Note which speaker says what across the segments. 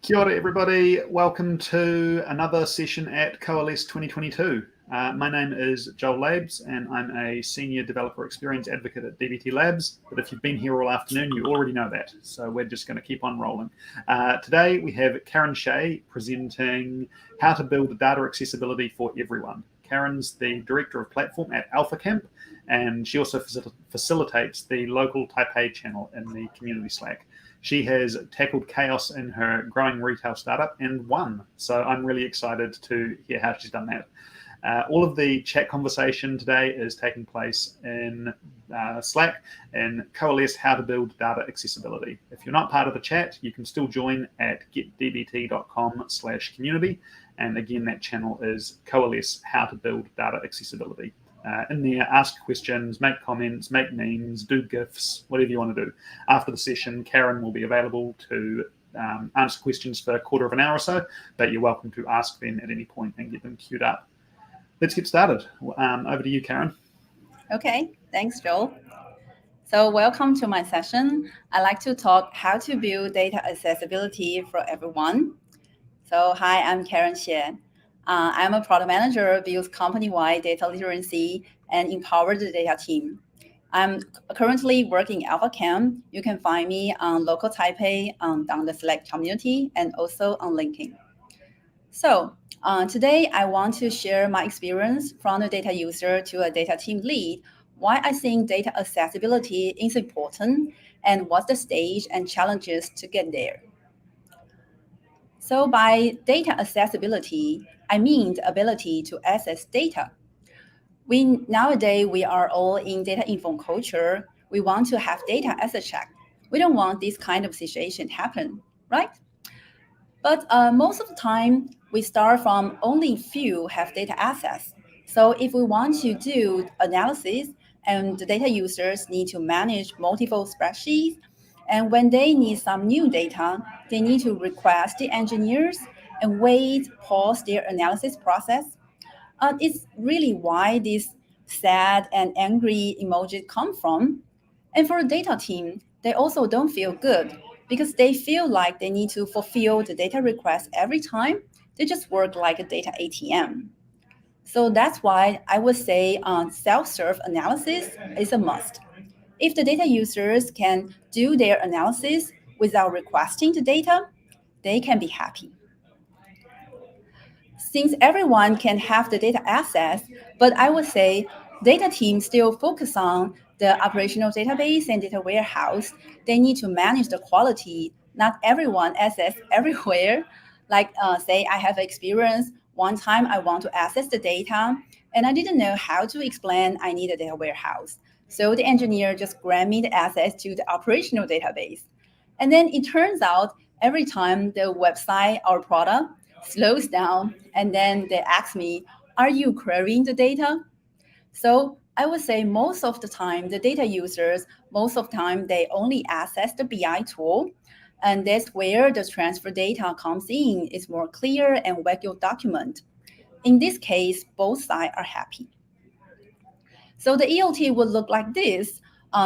Speaker 1: Kia ora, everybody. Welcome to another session at Coalesce 2022. My name is Joel Labs, and I'm a Senior Developer Experience Advocate at DBT Labs. But if you've been here all afternoon, you already know that. So we're just going to keep on rolling. Today, we have Karen Shea presenting how to build data accessibility for everyone. Karen's the Director of Platform at AlphaCamp, and she also facilitates the local Taipei channel in the community Slack. She has tackled chaos in her growing retail startup and won. So I'm really excited to hear how she's done that. All of the chat conversation today is taking place in Slack and Coalesce How to Build Data Accessibility. If you're not part of the chat, you can still join at getdbt.com/community. And again, that channel is Coalesce How to Build Data Accessibility. In there, ask questions, make comments, make memes, do GIFs, whatever you want to do. After the session, Karen will be available to answer questions for a quarter of an hour or so, but you're welcome to ask them at any point and get them queued up. Let's get started. Over to you, Karen.
Speaker 2: Okay, thanks, Joel. So welcome to my session. I'd like to talk how to build data accessibility for everyone. So hi, I'm Karen Xie. I'm a product manager, builds company-wide data literacy and empower the data team. I'm currently working at AlphaCamp. You can find me on local Taipei, on the Slack community, and also on LinkedIn. So today I want to share my experience from a data user to a data team lead, why I think data accessibility is important, and what's the stage and challenges to get there. So by data accessibility, I mean the ability to access data. Nowadays, we are all in data informed culture. We want to have data as a check. We don't want this kind of situation happen, right? But most of the time, we start from only few have data access. So if we want to do analysis and the data users need to manage multiple spreadsheets, and when they need some new data, they need to request the engineers and pause their analysis process. It's really why this sad and angry emojis come from. And for the data team, they also don't feel good because they feel like they need to fulfill the data request every time. They just work like a data ATM. So that's why I would say self-serve analysis is a must. If the data users can do their analysis without requesting the data, they can be happy. Since everyone can have the data access, but I would say data teams still focus on the operational database and data warehouse. They need to manage the quality. Not everyone access everywhere. Like say I have experience, one time I want to access the data and I didn't know how to explain I need a data warehouse. So the engineer just grant me the access to the operational database. And then it turns out every time the website or product slows down and then they ask me, are you querying the data? So I would say most of the time, the data users, most of the time, they only access the BI tool. And that's where the transfer data comes in. It's more clear and well documented. In this case, both sides are happy. So the ELT would look like this.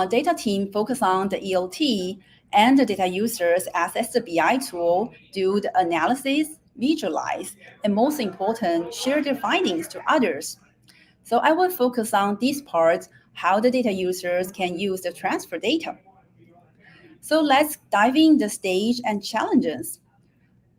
Speaker 2: Data team focus on the ELT and the data users access the BI tool, do the analysis, visualize, and most important, share their findings to others. So I will focus on these parts, how the data users can use the transfer data. So let's dive in the stage and challenges.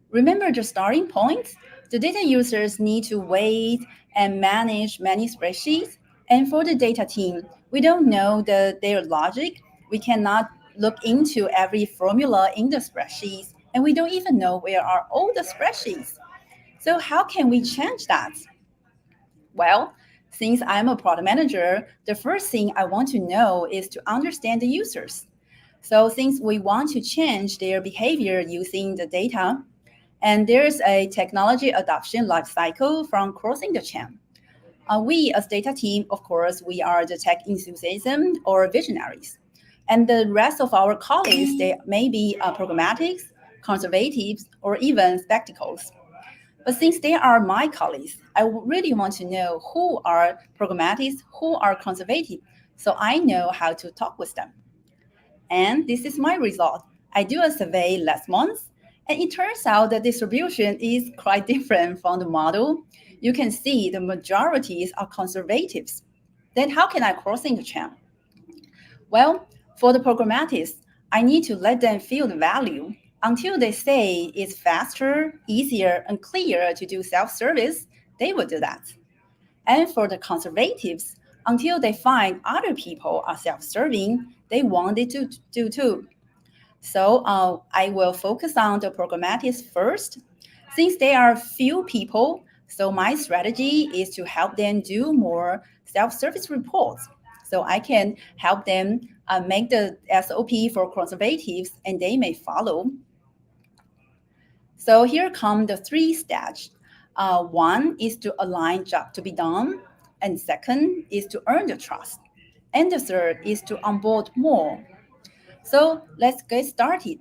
Speaker 2: Remember the starting point? The data users need to wait and manage many spreadsheets. And for the data team, we don't know their logic. We cannot look into every formula in the spreadsheets. And we don't even know where are all the spreadsheets. So how can we change that? Well, since I'm a product manager, the first thing I want to know is to understand the users. So since we want to change their behavior using the data, and there's a technology adoption life cycle from crossing the chain. We as data team, of course, we are the tech enthusiasts or visionaries. And the rest of our colleagues, they may be programmatics, conservatives, or even spectacles. But since they are my colleagues, I really want to know who are programmatics, who are conservative, so I know how to talk with them. And this is my result. I do a survey last month, And it turns out the distribution is quite different from the model. You can see the majorities are conservatives. Then how can I crossing the channel? Well, for the programmatics, I need to let them feel the value. Until they say it's faster, easier, and clearer to do self-service, they will do that. And for the conservatives, until they find other people are self-serving, they want it to do too. So I will focus on the programmatics first. Since there are few people, so my strategy is to help them do more self-service reports. So I can help them make the SOP for conservatives and they may follow. So here come the three steps. One is to align job to be done. And second is to earn the trust. And the third is to onboard more. So let's get started.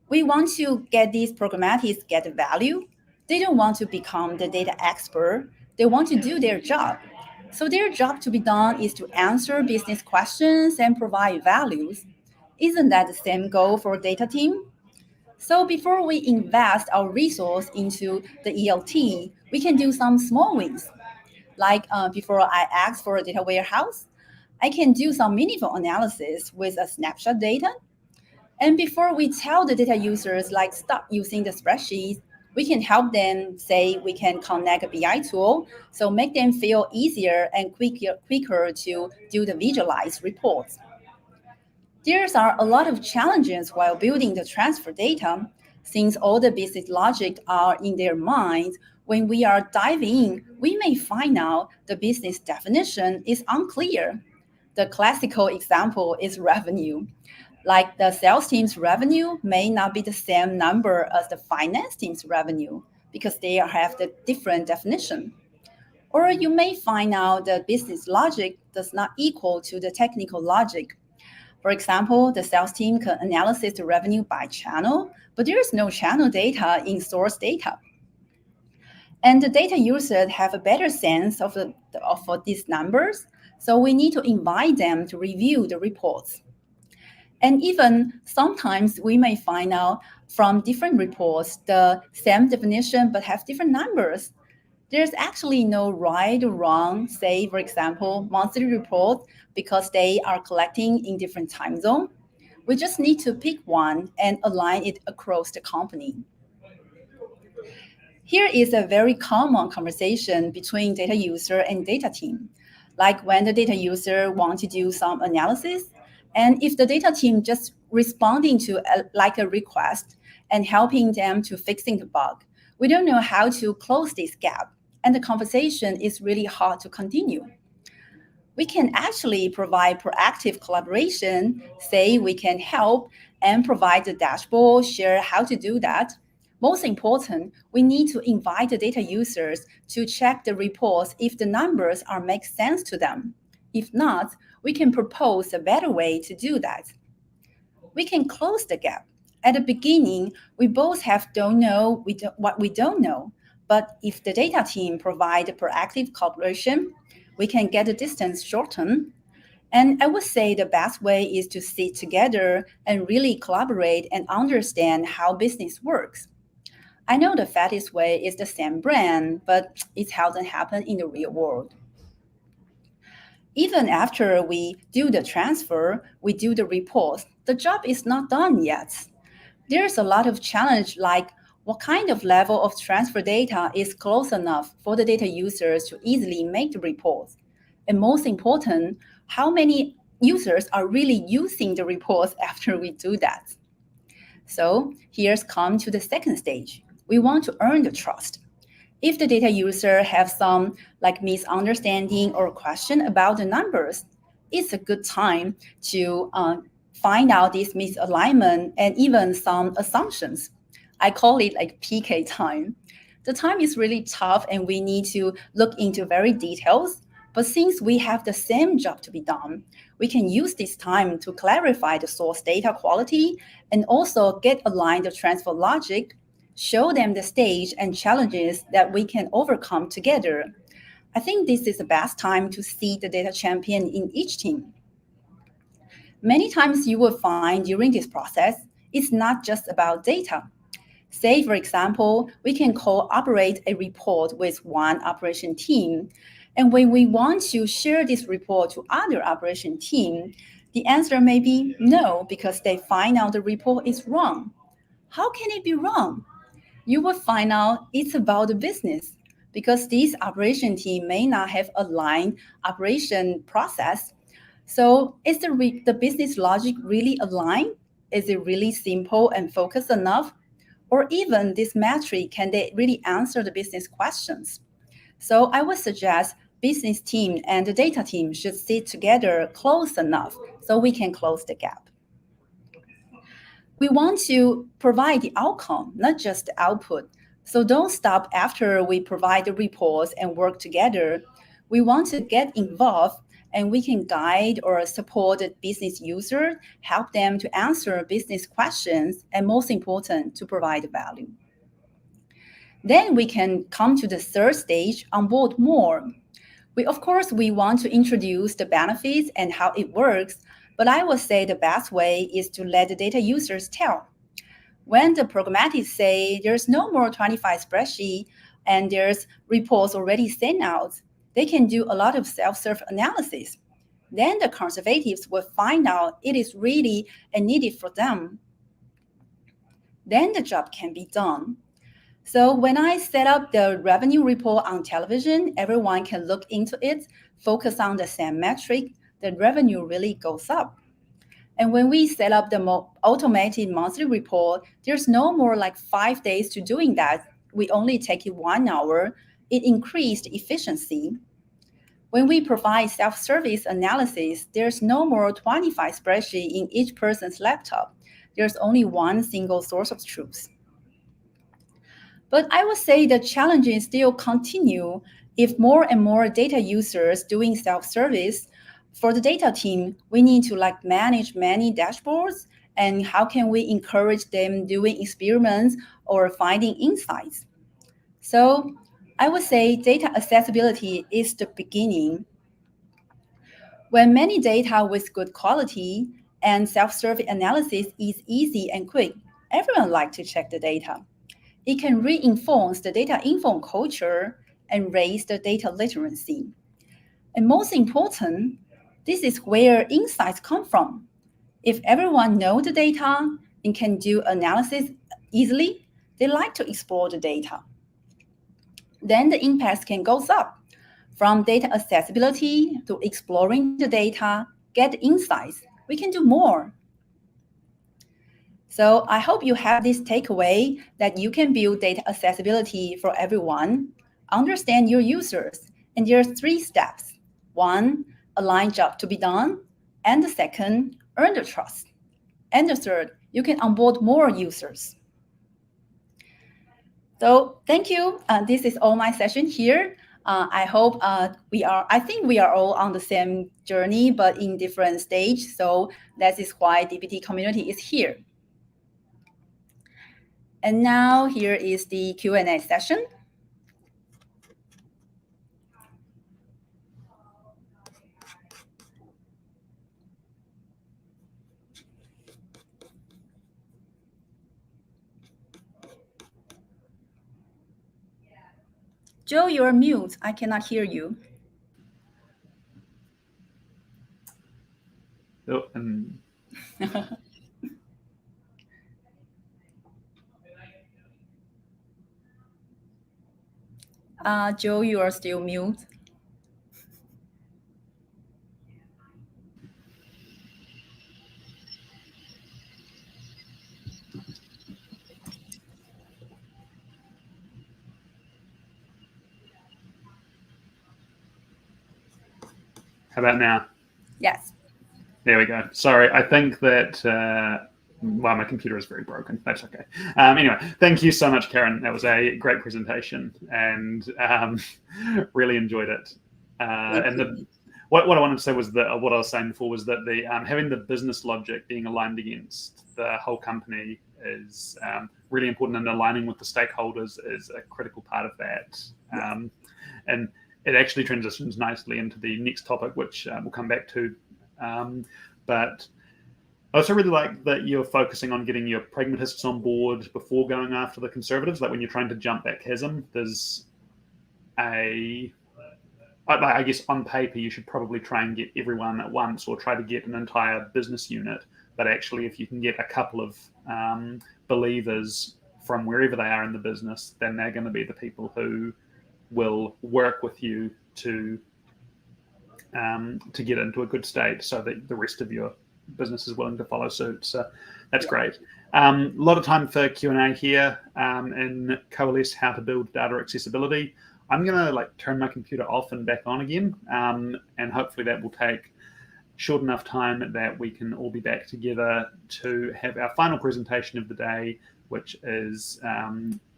Speaker 2: We want to get these programmatics get value. They don't want to become the data expert. They want to do their job. So their job to be done is to answer business questions and provide values. Isn't that the same goal for data team? So before we invest our resource into the ELT, we can do some small wins. Like before I ask for a data warehouse, I can do some meaningful analysis with a snapshot data. And before we tell the data users like stop using the spreadsheets, we can help them say we can connect a BI tool, so make them feel easier and quicker to do the visualized reports. There are a lot of challenges while building the transfer data, since all the business logic are in their minds. When we are diving in, we may find out the business definition is unclear. The classical example is revenue. Like the sales team's revenue may not be the same number as the finance team's revenue because they have the different definition. Or you may find out the business logic does not equal to the technical logic. For example, the sales team can analyze the revenue by channel, but there is no channel data in source data. And the data users have a better sense of these numbers, so we need to invite them to review the reports. And even sometimes we may find out from different reports the same definition but have different numbers. There's actually no right or wrong, say, for example, monthly report because they are collecting in different time zone. We just need to pick one and align it across the company. Here is a very common conversation between data user and data team. Like when the data user wants to do some analysis, and if the data team just responding to a request and helping them to fixing the bug, we don't know how to close this gap, and the conversation is really hard to continue. We can actually provide proactive collaboration, say we can help and provide the dashboard, share how to do that. Most important, we need to invite the data users to check the reports if the numbers make sense to them. If not, we can propose a better way to do that. We can close the gap. At the beginning, we both don't know what we don't know. But if the data team provide proactive collaboration, we can get the distance shortened. And I would say the best way is to sit together and really collaborate and understand how business works. I know the fastest way is the same brand, but it hasn't happened in the real world. Even after we do the transfer, we do the reports, the job is not done yet. There's a lot of challenge like what kind of level of transfer data is close enough for the data users to easily make the reports. And most important, how many users are really using the reports after we do that. So here's come to the second stage. We want to earn the trust. If the data user have some misunderstanding or question about the numbers, it's a good time to find out this misalignment and even some assumptions. I call it like PK time. The time is really tough and we need to look into very details. But since we have the same job to be done, we can use this time to clarify the source data quality and also get aligned the transfer logic, show them the stage and challenges that we can overcome together. I think this is the best time to see the data champion in each team. Many times you will find during this process, it's not just about data. Say, for example, we can cooperate a report with one operation team. And when we want to share this report to other operation team, the answer may be no, because they find out the report is wrong. How can it be wrong? You will find out it's about the business, because this operation team may not have aligned operation process. So is the business logic really aligned? Is it really simple and focused enough? Or even this metric, can they really answer the business questions? So I would suggest business team and the data team should sit together close enough so we can close the gap. We want to provide the outcome, not just the output. So don't stop after we provide the reports and work together. We want to get involved, and we can guide or support the business user, help them to answer business questions, and most important, to provide value. Then we can come to the third stage, onboard more. Of course, we want to introduce the benefits and how it works, but I would say the best way is to let the data users tell. When the programmatics say there's no more 25 spreadsheet and there's reports already sent out, they can do a lot of self-serve analysis. Then the conservatives will find out it is really needed for them. Then the job can be done. So when I set up the revenue report on television, everyone can look into it, focus on the same metric, the revenue really goes up. And when we set up the automated monthly report, there's no more like 5 days to doing that. We only take it 1 hour. It increased efficiency. When we provide self-service analysis, there's no more 25 spreadsheets in each person's laptop. There's only one single source of truth. But I would say the challenges still continue if more and more data users doing self-service. For the data team, we need to manage many dashboards, and how can we encourage them doing experiments or finding insights? So I would say data accessibility is the beginning. When many data with good quality and self-service analysis is easy and quick, everyone likes to check the data. It can reinforce the data-informed culture and raise the data literacy. And most important, this is where insights come from. If everyone knows the data and can do analysis easily, they like to explore the data. Then the impact can go up. From data accessibility to exploring the data, get insights. We can do more. So I hope you have this takeaway that you can build data accessibility for everyone, understand your users, and there are 3 steps. 1, align job to be done, and the second, earn the trust. And the third, you can onboard more users. So thank you. This is all my session here. I hope I think we are all on the same journey, but in different stage. So that is why DBT community is here. And now here is the Q&A session. Joe, you're mute. I cannot hear you.
Speaker 1: Oh,
Speaker 2: Joe, you are still mute.
Speaker 1: How about now?
Speaker 2: Yes.
Speaker 1: There we go. Sorry, I think that, well, my computer is very broken. That's okay. Anyway, thank you so much, Karen. That was a great presentation, and really enjoyed it. And what I wanted to say was that what I was saying before was that the having the business logic being aligned against the whole company is really important, and aligning with the stakeholders is a critical part of that. And it actually transitions nicely into the next topic, which we'll come back to. But I also really like that you're focusing on getting your pragmatists on board before going after the conservatives. Like when you're trying to jump that chasm, there's I guess on paper you should probably try and get everyone at once, or try to get an entire business unit. But actually, if you can get a couple of believers from wherever they are in the business, then they're going to be the people who will work with you to get into a good state, so that the rest of your business is willing to follow suit. So that's great. A lot of time for Q&A here in Coalesce How to Build Data Accessibility. I'm going to turn my computer off and back on again, and hopefully that will take short enough time that we can all be back together to have our final presentation of the day, which is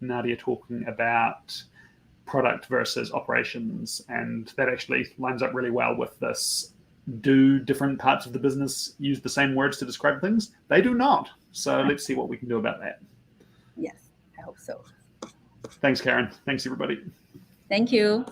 Speaker 1: Nadia talking about product versus operations. And that actually lines up really well with this. Do different parts of the business use the same words to describe things? They do not. So let's see what we can do about that.
Speaker 2: Yes, I hope so.
Speaker 1: Thanks, Karen. Thanks, everybody.
Speaker 2: Thank you.